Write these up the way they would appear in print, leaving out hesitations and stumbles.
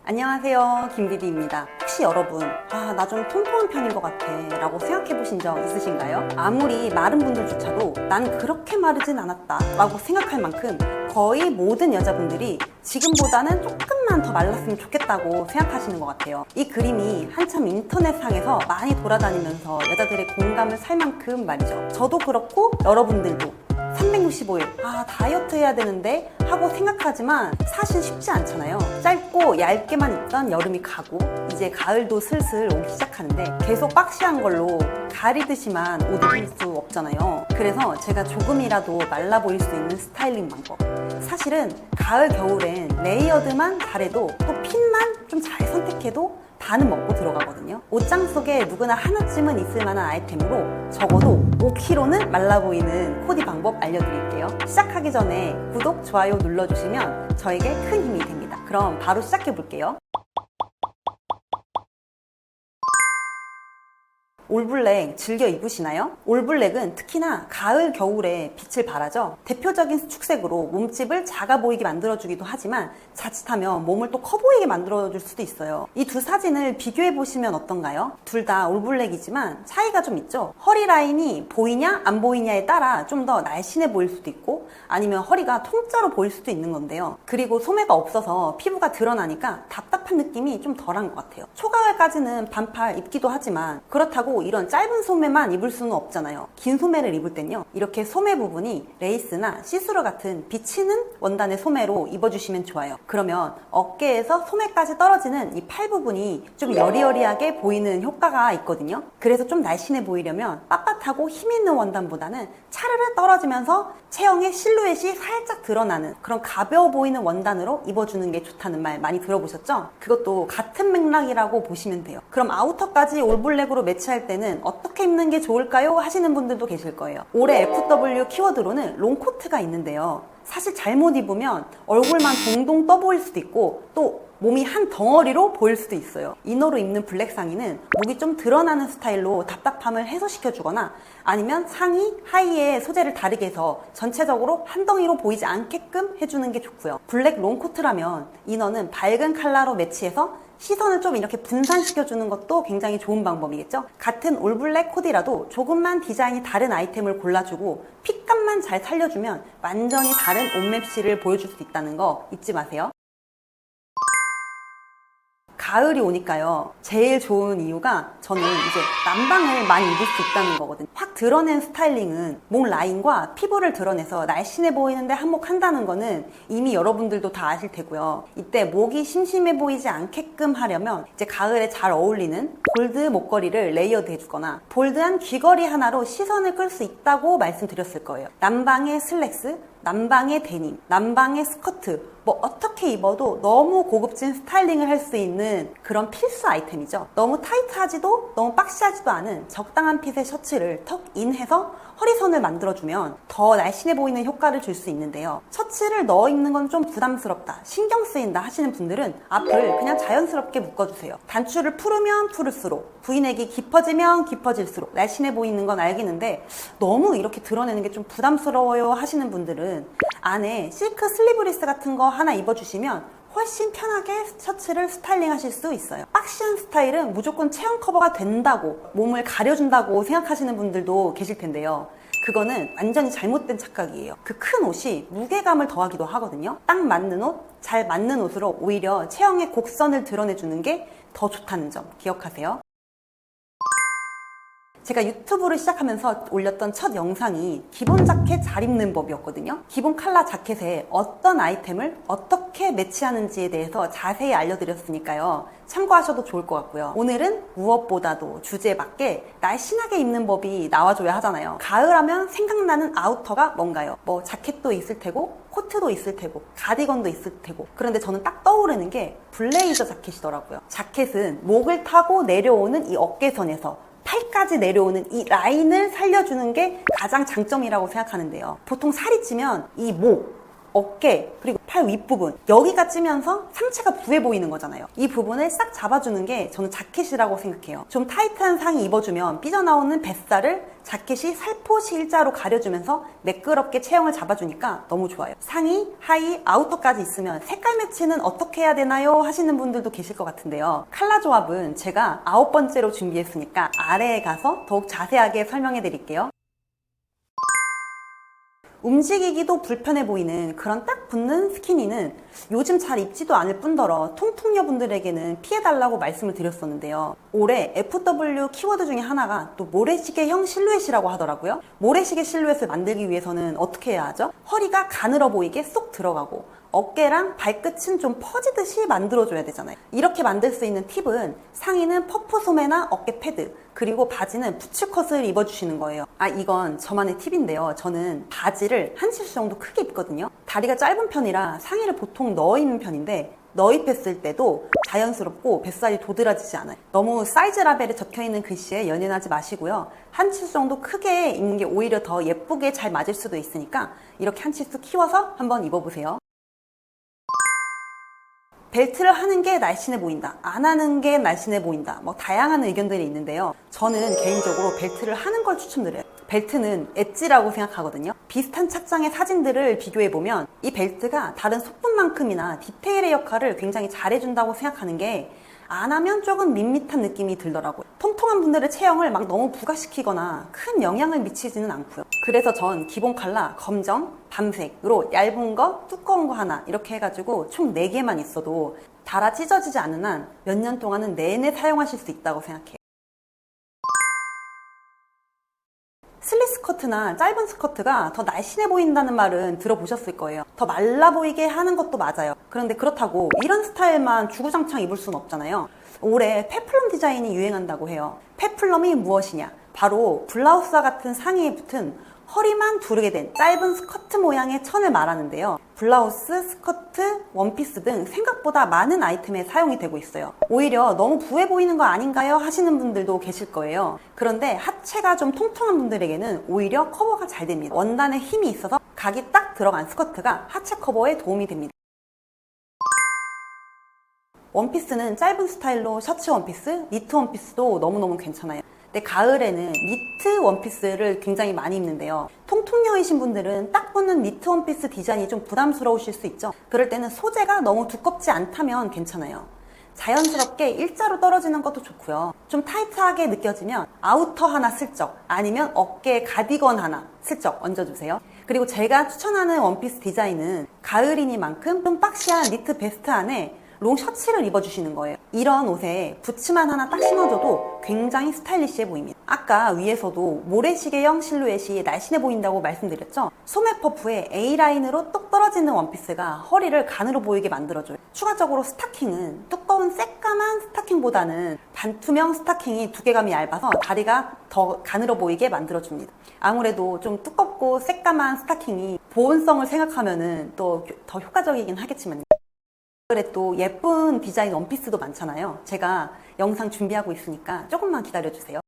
안녕하세요, 김디디입니다. 혹시 여러분 나 좀 통통한 편인 것 같아 라고 생각해 보신 적 있으신가요? 아무리 마른 분들조차도 난 그렇게 마르진 않았다 라고 생각할 만큼 거의 모든 여자분들이 지금보다는 조금만 더 말랐으면 좋겠다고 생각하시는 것 같아요. 이 그림이 한참 인터넷상에서 많이 돌아다니면서 여자들의 공감을 살 만큼 말이죠. 저도 그렇고 여러분들도 365일 다이어트 해야 되는데 하고 생각하지만 사실 쉽지 않잖아요. 짧고 얇게만 있던 여름이 가고 이제 가을도 슬슬 오기 시작하는데 계속 박시한 걸로 가리듯이만 옷 입을 수 없잖아요. 그래서 제가 조금이라도 말라 보일 수 있는 스타일링 방법, 사실은 가을 겨울엔 레이어드만 잘해도 또 핏만 좀 잘 선택해도 반은 먹고 들어가거든요. 옷장 속에 누구나 하나쯤은 있을 만한 아이템으로 적어도 5kg는 말라 보이는 코디 방법 알려드릴게요. 시작하기 전에 구독, 좋아요 눌러주시면 저에게 큰 힘이 됩니다. 그럼 바로 시작해 볼게요. 올블랙 즐겨 입으시나요? 올블랙은 특히나 가을, 겨울에 빛을 발하죠. 대표적인 축색으로 몸집을 작아 보이게 만들어주기도 하지만 자칫하면 몸을 또 커 보이게 만들어줄 수도 있어요. 이 두 사진을 비교해 보시면 어떤가요? 둘 다 올블랙이지만 차이가 좀 있죠. 허리 라인이 보이냐 안 보이냐에 따라 좀 더 날씬해 보일 수도 있고 아니면 허리가 통짜로 보일 수도 있는 건데요. 그리고 소매가 없어서 피부가 드러나니까 답답한 느낌이 좀 덜한 것 같아요. 초가을까지는 반팔 입기도 하지만 그렇다고 이런 짧은 소매만 입을 수는 없잖아요. 긴 소매를 입을 땐요, 이렇게 소매 부분이 레이스나 시스루 같은 비치는 원단의 소매로 입어주시면 좋아요. 그러면 어깨에서 소매까지 떨어지는 이 팔 부분이 좀 여리여리하게 보이는 효과가 있거든요. 그래서 좀 날씬해 보이려면 빳빳하고 힘 있는 원단보다는 차르르 떨어지면서 체형의 실루엣이 살짝 드러나는 그런 가벼워 보이는 원단으로 입어주는 게 좋다는 말 많이 들어보셨죠? 그것도 같은 맥락이라고 보시면 돼요. 그럼 아우터까지 올블랙으로 매치할 때는 어떻게 입는 게 좋을까요? 하시는 분들도 계실 거예요. 올해 FW 키워드로는 롱코트가 있는데요. 사실 잘못 입으면 얼굴만 동동 떠 보일 수도 있고 또 몸이 한 덩어리로 보일 수도 있어요. 이너로 입는 블랙 상의는 목이 좀 드러나는 스타일로 답답함을 해소시켜 주거나 아니면 상의, 하의의 소재를 다르게 해서 전체적으로 한 덩이로 보이지 않게끔 해주는 게 좋고요. 블랙 롱코트라면 이너는 밝은 컬러로 매치해서 시선을 좀 이렇게 분산시켜주는 것도 굉장히 좋은 방법이겠죠? 같은 올블랙 코디라도 조금만 디자인이 다른 아이템을 골라주고 핏감만 잘 살려주면 완전히 다른 옷맵시를 보여줄 수 있다는 거 잊지 마세요. 가을이 오니까요, 제일 좋은 이유가 저는 이제 난방을 많이 입을 수 있다는 거거든요. 확 드러낸 스타일링은 목 라인과 피부를 드러내서 날씬해 보이는데 한몫한다는 거는 이미 여러분들도 다 아실 테고요. 이때 목이 심심해 보이지 않게끔 하려면 이제 가을에 잘 어울리는 볼드 목걸이를 레이어드 해주거나 볼드한 귀걸이 하나로 시선을 끌 수 있다고 말씀드렸을 거예요. 난방의 슬랙스, 난방의 데님, 난방의 스커트, 뭐 어떻게 입어도 너무 고급진 스타일링을 할 수 있는 그런 필수 아이템이죠. 너무 타이트하지도 너무 박시하지도 않은 적당한 핏의 셔츠를 턱 인해서 허리선을 만들어주면 더 날씬해 보이는 효과를 줄 수 있는데요. 셔츠를 넣어 입는 건 좀 부담스럽다, 신경 쓰인다 하시는 분들은 앞을 그냥 자연스럽게 묶어주세요. 단추를 풀으면 풀을수록, V넥이 깊어지면 깊어질수록 날씬해 보이는 건 알겠는데 너무 이렇게 드러내는 게 좀 부담스러워요 하시는 분들은 안에 실크 슬리브리스 같은 거 하나 입어주시면 훨씬 편하게 셔츠를 스타일링 하실 수 있어요. 박시한 스타일은 무조건 체형 커버가 된다고, 몸을 가려준다고 생각하시는 분들도 계실 텐데요. 그거는 완전히 잘못된 착각이에요. 그 큰 옷이 무게감을 더하기도 하거든요. 딱 맞는 옷, 잘 맞는 옷으로 오히려 체형의 곡선을 드러내주는 게 더 좋다는 점 기억하세요. 제가 유튜브를 시작하면서 올렸던 첫 영상이 기본 자켓 잘 입는 법이었거든요. 기본 컬러 자켓에 어떤 아이템을 어떻게 매치하는지에 대해서 자세히 알려드렸으니까요. 참고하셔도 좋을 것 같고요. 오늘은 무엇보다도 주제에 맞게 날씬하게 입는 법이 나와줘야 하잖아요. 가을하면 생각나는 아우터가 뭔가요? 뭐 자켓도 있을 테고 코트도 있을 테고 가디건도 있을 테고, 그런데 저는 딱 떠오르는 게 블레이저 자켓이더라고요. 자켓은 목을 타고 내려오는 이 어깨선에서 팔까지 내려오는 이 라인을 살려주는 게 가장 장점이라고 생각하는데요. 보통 살이 찌면 이 목, 어깨, 그리고 팔 윗부분 여기가 찌면서 상체가 부해 보이는 거잖아요. 이 부분을 싹 잡아주는 게 저는 자켓이라고 생각해요. 좀 타이트한 상의 입어주면 삐져나오는 뱃살을 자켓이 살포시 일자로 가려주면서 매끄럽게 체형을 잡아주니까 너무 좋아요. 상의, 하의, 아우터까지 있으면 색깔 매치는 어떻게 해야 되나요? 하시는 분들도 계실 것 같은데요. 컬러 조합은 제가 9번째로 준비했으니까 아래에 가서 더욱 자세하게 설명해 드릴게요. 움직이기도 불편해 보이는 그런 딱 붙는 스키니는 요즘 잘 입지도 않을 뿐더러 통풍녀 분들에게는 피해달라고 말씀을 드렸었는데요. 올해 FW 키워드 중에 하나가 또 모래시계형 실루엣이라고 하더라고요. 모래시계 실루엣을 만들기 위해서는 어떻게 해야 하죠? 허리가 가늘어 보이게 쏙 들어가고 어깨랑 발끝은 좀 퍼지듯이 만들어줘야 되잖아요. 이렇게 만들 수 있는 팁은 상의는 퍼프 소매나 어깨 패드, 그리고 바지는 부츠컷을 입어주시는 거예요. 이건 저만의 팁인데요. 저는 바지를 한 치수 정도 크게 입거든요. 다리가 짧은 편이라 상의를 보통 넣어 입는 편인데 넣어 입혔을 때도 자연스럽고 뱃살이 도드라지지 않아요. 너무 사이즈 라벨에 적혀있는 글씨에 연연하지 마시고요. 한 치수 정도 크게 입는 게 오히려 더 예쁘게 잘 맞을 수도 있으니까 이렇게 한 치수 키워서 한번 입어보세요. 벨트를 하는 게 날씬해 보인다, 안 하는 게 날씬해 보인다, 뭐 다양한 의견들이 있는데요. 저는 개인적으로 벨트를 하는 걸 추천드려요. 벨트는 엣지라고 생각하거든요. 비슷한 착장의 사진들을 비교해보면 이 벨트가 다른 소품만큼이나 디테일의 역할을 굉장히 잘해준다고 생각하는 게 안 하면 조금 밋밋한 느낌이 들더라고요. 통통한 분들의 체형을 막 너무 부각시키거나 큰 영향을 미치지는 않고요. 그래서 전 기본 컬러 검정, 밤색으로 얇은 거, 두꺼운 거 하나 이렇게 해가지고 총 4개만 있어도 달아 찢어지지 않는 한 몇 년 동안은 내내 사용하실 수 있다고 생각해요. 슬릿 스커트나 짧은 스커트가 더 날씬해 보인다는 말은 들어보셨을 거예요. 더 말라 보이게 하는 것도 맞아요. 그런데 그렇다고 이런 스타일만 주구장창 입을 수는 없잖아요. 올해 페플럼 디자인이 유행한다고 해요. 페플럼이 무엇이냐? 바로 블라우스와 같은 상의에 붙은 허리만 두르게 된 짧은 스커트 모양의 천을 말하는데요. 블라우스, 스커트, 원피스 등 생각보다 많은 아이템에 사용이 되고 있어요. 오히려 너무 부해 보이는 거 아닌가요? 하시는 분들도 계실 거예요. 그런데 하체가 좀 통통한 분들에게는 오히려 커버가 잘 됩니다. 원단에 힘이 있어서 각이 딱 들어간 스커트가 하체 커버에 도움이 됩니다. 원피스는 짧은 스타일로 셔츠 원피스, 니트 원피스도 너무너무 괜찮아요. 근데 가을에는 니트 원피스를 굉장히 많이 입는데요. 통통녀이신 분들은 딱 붙는 니트 원피스 디자인이 좀 부담스러우실 수 있죠. 그럴 때는 소재가 너무 두껍지 않다면 괜찮아요. 자연스럽게 일자로 떨어지는 것도 좋고요. 좀 타이트하게 느껴지면 아우터 하나 슬쩍, 아니면 어깨에 가디건 하나 슬쩍 얹어주세요. 그리고 제가 추천하는 원피스 디자인은 가을이니만큼 좀 박시한 니트 베스트 안에 롱 셔츠를 입어주시는 거예요. 이런 옷에 부츠만 하나 딱 신어줘도 굉장히 스타일리시해 보입니다. 아까 위에서도 모래시계형 실루엣이 날씬해 보인다고 말씀드렸죠? 소매 퍼프에 A라인으로 똑 떨어지는 원피스가 허리를 가늘어 보이게 만들어줘요. 추가적으로 스타킹은 두꺼운 새까만 스타킹보다는 반투명 스타킹이 두께감이 얇아서 다리가 더 가늘어 보이게 만들어줍니다. 아무래도 좀 두껍고 새까만 스타킹이 보온성을 생각하면 또 더 효과적이긴 하겠지만요. 그래 또 예쁜 디자인 원피스도 많잖아요. 제가 영상 준비하고 있으니까 조금만 기다려주세요.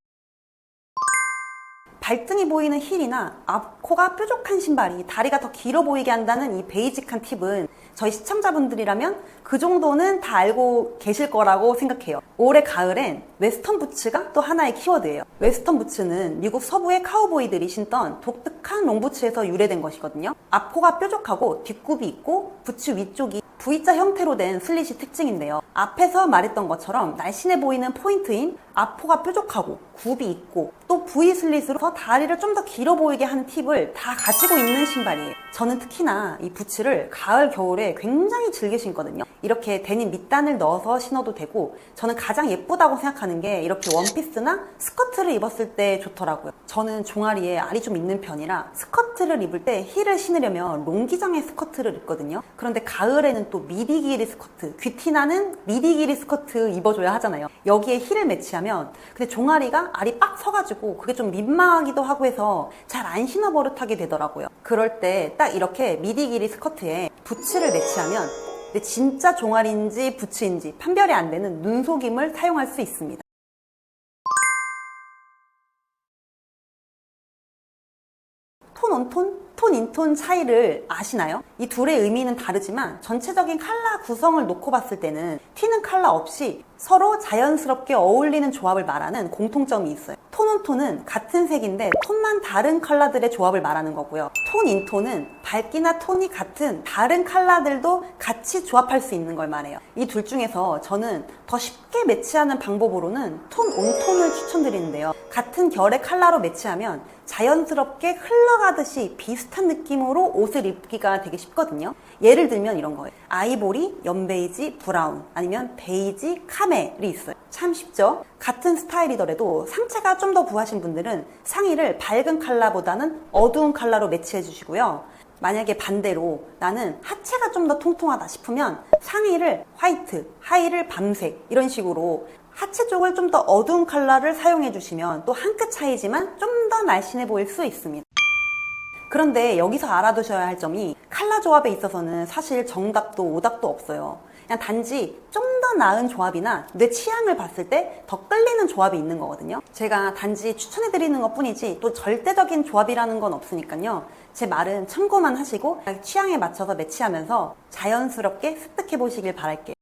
발등이 보이는 힐이나 앞코가 뾰족한 신발이 다리가 더 길어 보이게 한다는 이 베이직한 팁은 저희 시청자분들이라면 그 정도는 다 알고 계실 거라고 생각해요. 올해 가을엔 웨스턴 부츠가 또 하나의 키워드예요. 웨스턴 부츠는 미국 서부의 카우보이들이 신던 독특한 롱부츠에서 유래된 것이거든요. 앞코가 뾰족하고 뒷굽이 있고 부츠 위쪽이 V자 형태로 된 슬릿이 특징인데요. 앞에서 말했던 것처럼 날씬해 보이는 포인트인 앞코가 뾰족하고 굽이 있고 또 V 슬릿으로 다리를 좀 더 길어 보이게 하는 팁을 다 가지고 있는 신발이에요. 저는 특히나 이 부츠를 가을 겨울에 굉장히 즐겨 신거든요. 이렇게 데님 밑단을 넣어서 신어도 되고, 저는 가장 예쁘다고 생각하는 게 이렇게 원피스나 스커트를 입었을 때 좋더라고요. 저는 종아리에 알이 좀 있는 편이라 스커트를 입을 때 힐을 신으려면 롱기장의 스커트를 입거든요. 그런데 가을에는 또 미디 길이 스커트, 귀티나는 미디 길이 스커트 입어줘야 하잖아요. 여기에 힐을 매치하면 근데 종아리가 알이 빡 서가지고 그게 좀 민망하기도 하고 해서 잘 안 신어 버릇하게 되더라고요. 그럴 때 딱 이렇게 미디 길이 스커트에 부츠를 매치하면 근데 진짜 종아리인지 부츠인지 판별이 안 되는 눈속임을 사용할 수 있습니다. 톤 온 톤? 톤 인톤 차이를 아시나요? 이 둘의 의미는 다르지만 전체적인 컬러 구성을 놓고 봤을 때는 튀는 컬러 없이 서로 자연스럽게 어울리는 조합을 말하는 공통점이 있어요. 톤 온 톤은 같은 색인데 톤만 다른 컬러들의 조합을 말하는 거고요. 톤 인 톤은 밝기나 톤이 같은 다른 컬러들도 같이 조합할 수 있는 걸 말해요. 이 둘 중에서 저는 더 쉽게 매치하는 방법으로는 톤 온 톤을 추천드리는데요. 같은 결의 컬러로 매치하면 자연스럽게 흘러가듯이 비슷한 느낌으로 옷을 입기가 되게 쉽거든요. 예를 들면 이런 거예요. 아이보리, 연베이지, 브라운, 아니면 베이지, 카멜이 있어요. 참 쉽죠? 같은 스타일이더라도 상체가 좀 더 부하신 분들은 상의를 밝은 컬러보다는 어두운 컬러로 매치해 주시고요. 만약에 반대로 나는 하체가 좀 더 통통하다 싶으면 상의를 화이트, 하의를 밤색 이런 식으로 하체 쪽을 좀 더 어두운 컬러를 사용해 주시면 또 한 끗 차이지만 좀 더 날씬해 보일 수 있습니다. 그런데 여기서 알아두셔야 할 점이 컬러 조합에 있어서는 사실 정답도 오답도 없어요. 그냥 단지 좀 더 나은 조합이나 내 취향을 봤을 때 더 끌리는 조합이 있는 거거든요. 제가 단지 추천해드리는 것 뿐이지 또 절대적인 조합이라는 건 없으니까요. 제 말은 참고만 하시고 취향에 맞춰서 매치하면서 자연스럽게 습득해 보시길 바랄게요.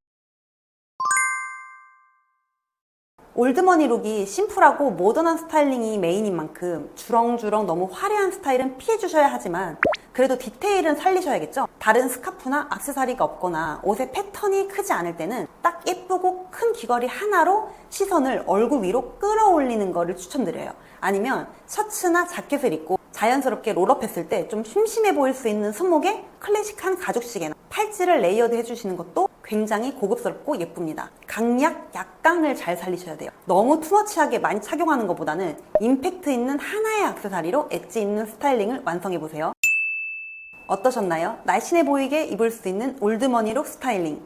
올드머니 룩이 심플하고 모던한 스타일링이 메인인 만큼 주렁주렁 너무 화려한 스타일은 피해 주셔야 하지만 그래도 디테일은 살리셔야겠죠? 다른 스카프나 액세서리가 없거나 옷의 패턴이 크지 않을 때는 딱 예쁘고 큰 귀걸이 하나로 시선을 얼굴 위로 끌어올리는 거를 추천드려요. 아니면 셔츠나 자켓을 입고 자연스럽게 롤업 했을 때 좀 심심해 보일 수 있는 손목에 클래식한 가죽시계나 팔찌를 레이어드 해주시는 것도 굉장히 고급스럽고 예쁩니다. 강약, 약강을 잘 살리셔야 돼요. 너무 투머치하게 많이 착용하는 것보다는 임팩트 있는 하나의 액세서리로 엣지 있는 스타일링을 완성해보세요. 어떠셨나요? 날씬해 보이게 입을 수 있는 올드머니룩 스타일링.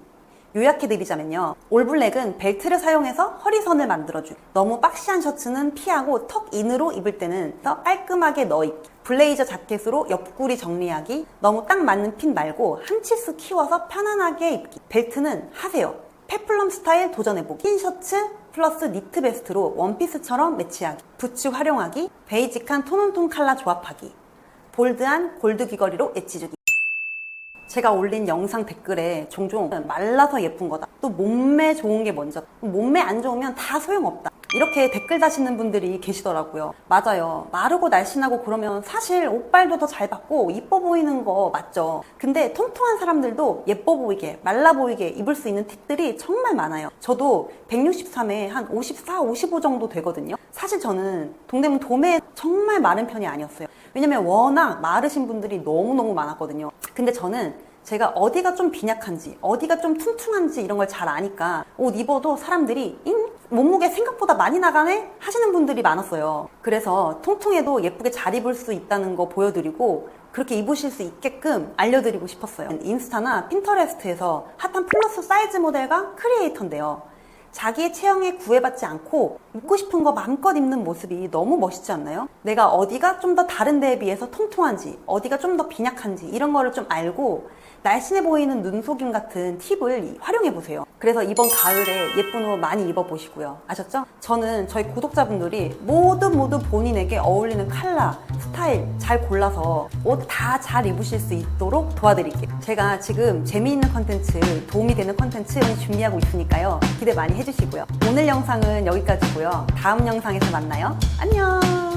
요약해드리자면요. 올블랙은 벨트를 사용해서 허리선을 만들어주고 너무 박시한 셔츠는 피하고 턱인으로 입을 때는 더 깔끔하게 넣어입기. 블레이저 자켓으로 옆구리 정리하기. 너무 딱 맞는 핏 말고 한 치수 키워서 편안하게 입기. 벨트는 하세요. 페플럼 스타일 도전해보기. 흰 셔츠 플러스 니트 베스트로 원피스처럼 매치하기. 부츠 활용하기. 베이직한 톤온톤 컬러 조합하기. 볼드한 골드 귀걸이로 엣지 주기. 제가 올린 영상 댓글에 종종 말라서 예쁜 거다, 또 몸매 좋은 게 먼저, 몸매 안 좋으면 다 소용없다, 이렇게 댓글 다시는 분들이 계시더라고요. 맞아요. 마르고 날씬하고 그러면 사실 옷빨도 더 잘 받고 이뻐 보이는 거 맞죠. 근데 통통한 사람들도 예뻐 보이게 말라 보이게 입을 수 있는 팁들이 정말 많아요. 저도 163에 한 54, 55 정도 되거든요. 사실 저는 동대문 도매 정말 마른 편이 아니었어요. 왜냐면 워낙 마르신 분들이 너무너무 많았거든요. 근데 저는 제가 어디가 좀 빈약한지 어디가 좀 퉁퉁한지 이런 걸 잘 아니까 옷 입어도 사람들이 몸무게 생각보다 많이 나가네? 하시는 분들이 많았어요. 그래서 통통해도 예쁘게 잘 입을 수 있다는 거 보여드리고 그렇게 입으실 수 있게끔 알려드리고 싶었어요. 인스타나 핀터레스트에서 핫한 플러스 사이즈 모델과 크리에이터인데요. 자기의 체형에 구애받지 않고 입고 싶은 거 마음껏 입는 모습이 너무 멋있지 않나요? 내가 어디가 좀 더 다른 데에 비해서 통통한지 어디가 좀 더 빈약한지 이런 거를 좀 알고 날씬해 보이는 눈속임 같은 팁을 활용해보세요. 그래서 이번 가을에 예쁜 옷 많이 입어보시고요. 아셨죠? 저는 저희 구독자분들이 모두 본인에게 어울리는 컬러, 스타일 잘 골라서 옷 다 잘 입으실 수 있도록 도와드릴게요. 제가 지금 재미있는 컨텐츠, 도움이 되는 컨텐츠 준비하고 있으니까요. 기대 많이 해주시고요. 오늘 영상은 여기까지고요. 다음 영상에서 만나요. 안녕!